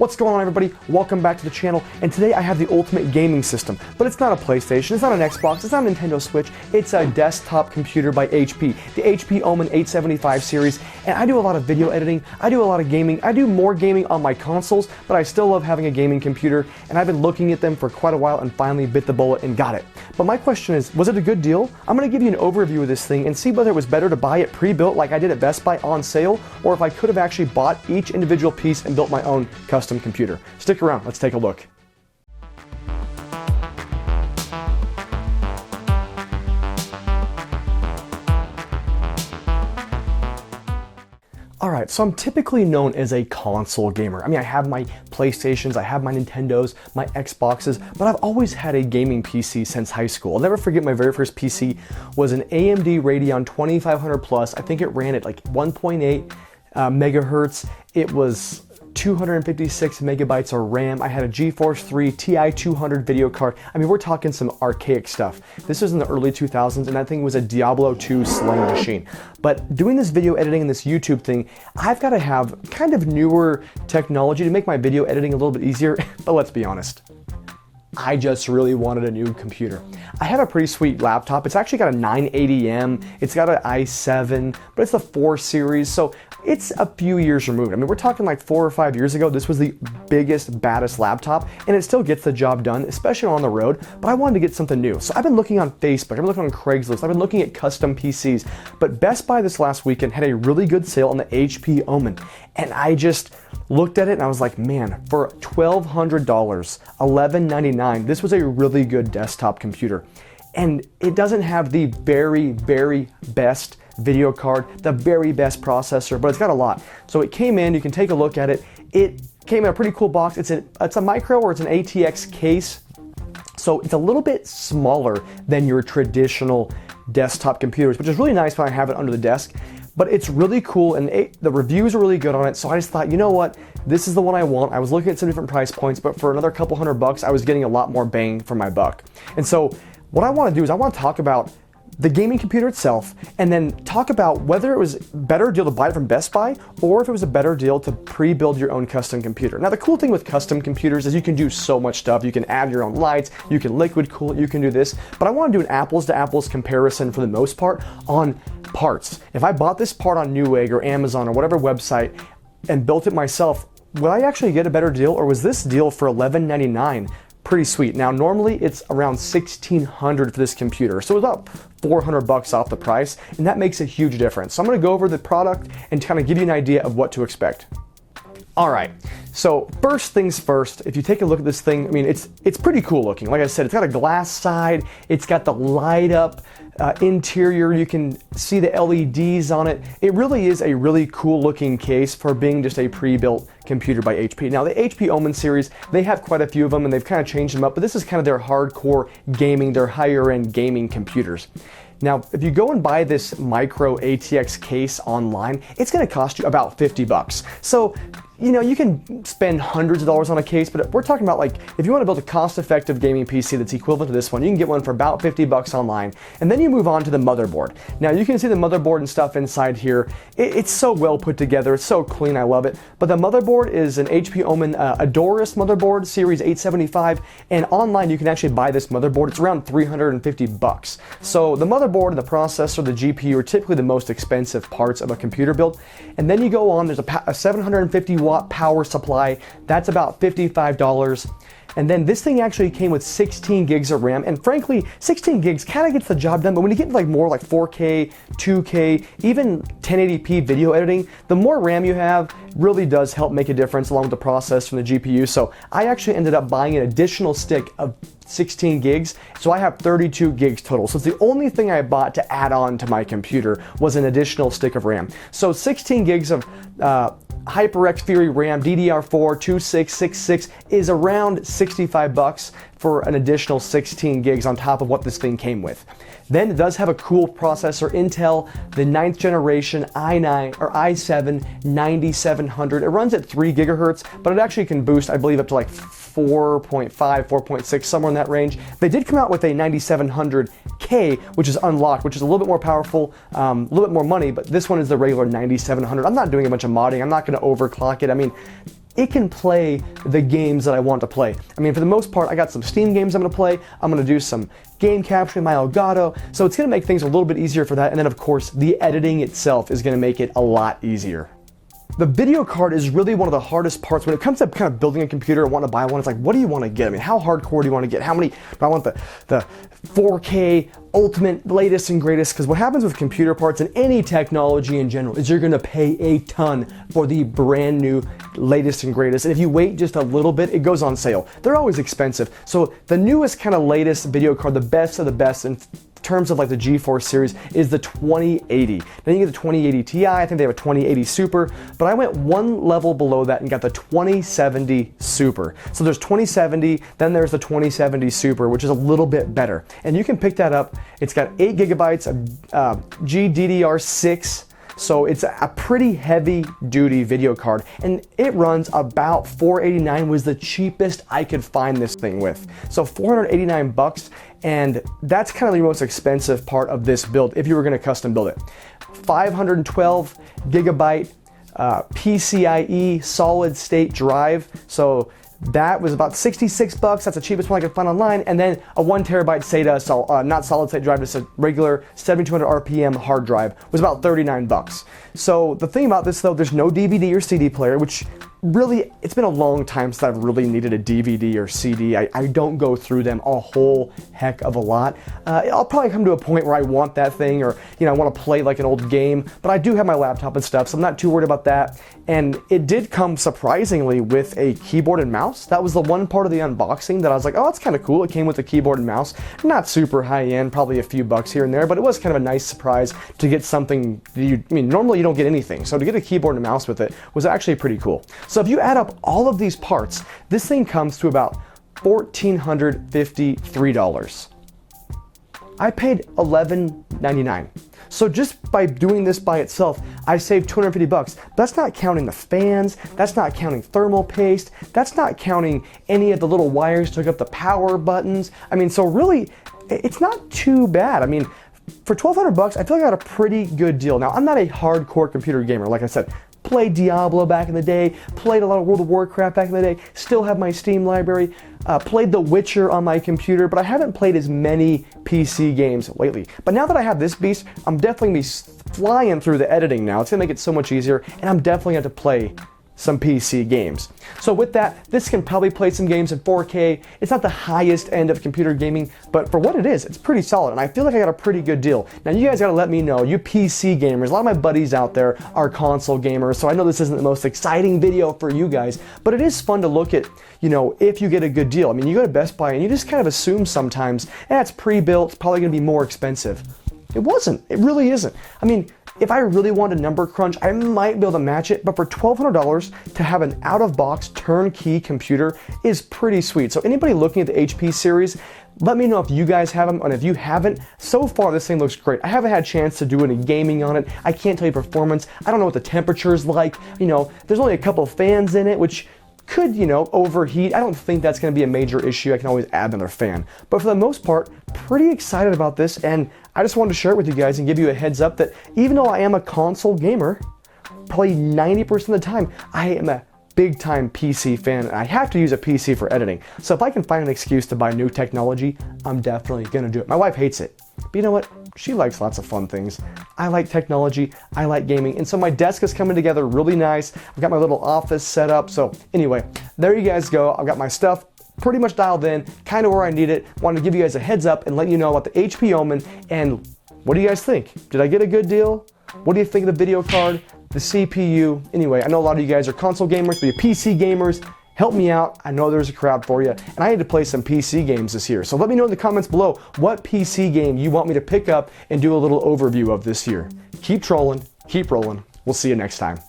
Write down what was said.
What's going on, everybody? Welcome back to the channel, and today I have the ultimate gaming system, but it's not a PlayStation, it's not an Xbox, it's not a Nintendo Switch, it's a desktop computer by HP, the HP Omen 875 series, and I do a lot of video editing, I do a lot of gaming, I do more gaming on my consoles, but I still love having a gaming computer, and I've been looking at them for quite a while and finally bit the bullet and got it. But my question is, was it a good deal? I'm going to give you an overview of this thing and see whether it was better to buy it pre-built like I did at Best Buy on sale, or if I could have actually bought each individual piece and built my own custom computer. Stick around, let's take a look. Alright, so I'm typically known as a console gamer. I mean, I have my PlayStations, I have my Nintendos, my Xboxes, but I've always had a gaming PC since high school. I'll never forget my very first PC was an AMD Radeon 2500 Plus. I think it ran at like 1.8 megahertz. It was 256 megabytes of RAM. I had a GeForce 3 TI-200 video card. I mean, we're talking some archaic stuff. This was in the early 2000s, and that thing was a Diablo 2 slaying machine. But doing this video editing and this YouTube thing, I've got to have kind of newer technology to make my video editing a little bit easier, but let's be honest. I just really wanted a new computer. I have a pretty sweet laptop. It's actually got a 980M, it's got an i7, but it's the 4 series, so it's a few years removed. I mean, we're talking like 4 or 5 years ago, this was the biggest, baddest laptop, and it still gets the job done, especially on the road, but I wanted to get something new. So I've been looking on Facebook, I've been looking on Craigslist, I've been looking at custom PCs, but Best Buy this last weekend had a really good sale on the HP Omen, and I just looked at it and I was like, man, for $1,200, $1,199, this was a really good desktop computer. And it doesn't have the very, very best video card, the very best processor, but it's got a lot. So it came in, you can take a look at it. It came in a pretty cool box. It's a micro, or it's an ATX case. So it's a little bit smaller than your traditional desktop computers, which is really nice when I have it under the desk. But it's really cool, and the reviews are really good on it, so I just thought, you know what, this is the one I want. I was looking at some different price points, but for another couple $100, I was getting a lot more bang for my buck. And so what I want to do is I want to talk about the gaming computer itself, and then talk about whether it was a better deal to buy it from Best Buy, or if it was a better deal to pre-build your own custom computer. Now, the cool thing with custom computers is you can do so much stuff. You can add your own lights, you can liquid cool it, you can do this, but I want to do an apples to apples comparison for the most part on parts. If I bought this part on Newegg or Amazon or whatever website and built it myself, would I actually get a better deal, or was this deal for $11.99 pretty sweet? Now, normally it's around $1,600 for this computer, so it's about $400 off the price, and that makes a huge difference. So I'm going to go over the product and kind of give you an idea of what to expect. All right, so first things first, if you take a look at this thing, I mean, it's pretty cool looking. Like I said, it's got a glass side, it's got the light up interior, you can see the LEDs on it. It really is a really cool looking case for being just a pre-built computer by HP. Now, the HP Omen series, they have quite a few of them, and they've kind of changed them up, but this is kind of their hardcore gaming, their higher end gaming computers. Now, if you go and buy this micro ATX case online, it's going to cost you about $50. So, you know, you can spend hundreds of dollars on a case, but we're talking about, like, if you want to build a cost-effective gaming PC that's equivalent to this one, you can get one for about $50 online, and then you move on to the motherboard. Now, you can see the motherboard and stuff inside here. It's so well put together, it's so clean, I love it. But the motherboard is an HP Omen Adoris motherboard, Series 875, and online you can actually buy this motherboard. It's around $350. So the motherboard and the processor, the GPU are typically the most expensive parts of a computer build. And then you go on, there's a 750 watt power supply, that's about $55. And then this thing actually came with 16 gigs of RAM, and frankly, 16 gigs kind of gets the job done, but when you get like more like 4K, 2K, even 1080p video editing, the more RAM you have really does help make a difference along with the processor and the GPU. So I actually ended up buying an additional stick of 16 gigs, so I have 32 gigs total. So it's the only thing I bought to add on to my computer was an additional stick of RAM. So 16 gigs of HyperX Fury RAM DDR4 2666 is around $65 for an additional 16 gigs on top of what this thing came with. Then it does have a cool processor, Intel, the 9th generation i9 or i7 9700. It runs at 3 gigahertz, but it actually can boost, I believe, up to like 4.5, 4.6, somewhere in that range. They did come out with a 9700K, which is unlocked, which is a little bit more powerful, a little bit more money, but this one is the regular 9700. I'm not doing a bunch of modding. I'm not going to overclock it. I mean, it can play the games that I want to play. I mean, for the most part, I got some Steam games I'm gonna play. I'm gonna do some game capturing, my Elgato, so it's gonna make things a little bit easier for that. And then of course, the editing itself is gonna make it a lot easier. The video card is really one of the hardest parts when it comes to kind of building a computer and wanting to buy one. It's like, what do you want to get? I mean, how hardcore do you want to get? How many, do I want the 4K ultimate latest and greatest? Because what happens with computer parts and any technology in general is you're going to pay a ton for the brand new latest and greatest. And if you wait just a little bit, it goes on sale. They're always expensive. So the newest kind of latest video card, the best of the best in terms of like the GeForce series, is the 2080. Then you get the 2080 Ti, I think they have a 2080 Super, but I went one level below that and got the 2070 Super. So there's 2070, then there's the 2070 Super, which is a little bit better. And you can pick that up. It's got 8 gigabytes of GDDR6, so it's a pretty heavy duty video card, and it runs about $489 was the cheapest I could find this thing with. So $489, and that's kind of the most expensive part of this build if you were going to custom build it. 512 gigabyte PCIe solid state drive, so that was about $66. That's the cheapest one I could find online. And then a 1 terabyte SATA, not solid state drive, just a regular 7200 RPM hard drive, was about $39. So the thing about this though, there's no DVD or CD player, which really, it's been a long time since I've really needed a DVD or CD. I don't go through them a whole heck of a lot. I'll probably come to a point where I want that thing, or I want to play like an old game, but I do have my laptop and stuff, so I'm not too worried about that. And it did come surprisingly with a keyboard and mouse. That was the one part of the unboxing that I was like, oh, that's kind of cool. It came with a keyboard and mouse. Not super high end, probably a few bucks here and there, but it was kind of a nice surprise to get something normally you don't get anything. So to get a keyboard and mouse with it was actually pretty cool. So if you add up all of these parts, this thing comes to about $1,453. I paid $11.99. So just by doing this by itself, I saved $250. That's not counting the fans, that's not counting thermal paste, that's not counting any of the little wires to hook up the power buttons. I mean, so really, it's not too bad. I mean, for $1,200, I feel like I got a pretty good deal. Now, I'm not a hardcore computer gamer, like I said. Played Diablo back in the day, played a lot of World of Warcraft back in the day, still have my Steam library, played The Witcher on my computer, but I haven't played as many PC games lately. But now that I have this beast, I'm definitely gonna be flying through the editing now. It's gonna make it so much easier, and I'm definitely gonna have to play some PC games. So with that, this can probably play some games in 4K. It's not the highest end of computer gaming, but for what it is, it's pretty solid, and I feel like I got a pretty good deal. Now you guys gotta let me know, you PC gamers, a lot of my buddies out there are console gamers, so I know this isn't the most exciting video for you guys, but it is fun to look at, if you get a good deal. I mean, you go to Best Buy and you just kind of assume sometimes, it's pre-built, it's probably gonna be more expensive. It wasn't, it really isn't. I mean, if I really want a number crunch, I might be able to match it, but for $1,200 to have an out-of-box turnkey computer is pretty sweet. So anybody looking at the HP series, let me know if you guys have them, and if you haven't, so far this thing looks great. I haven't had a chance to do any gaming on it. I can't tell you performance. I don't know what the temperature's like. There's only a couple of fans in it, which could, overheat. I don't think that's going to be a major issue. I can always add another fan. But for the most part, pretty excited about this, and I just wanted to share it with you guys and give you a heads up that even though I am a console gamer, probably 90% of the time, I am a big time PC fan, and I have to use a PC for editing. So if I can find an excuse to buy new technology, I'm definitely going to do it. My wife hates it, but you know what? She likes lots of fun things. I like technology, I like gaming, and so my desk is coming together really nice. I've got my little office set up. So anyway, there you guys go. I've got my stuff pretty much dialed in, kind of where I need it. Wanted to give you guys a heads up and let you know about the HP Omen, and what do you guys think? Did I get a good deal? What do you think of the video card, the CPU? Anyway, I know a lot of you guys are console gamers, but you're PC gamers. Help me out. I know there's a crowd for you, and I need to play some PC games this year. So let me know in the comments below what PC game you want me to pick up and do a little overview of this year. Keep trolling, keep rolling. We'll see you next time.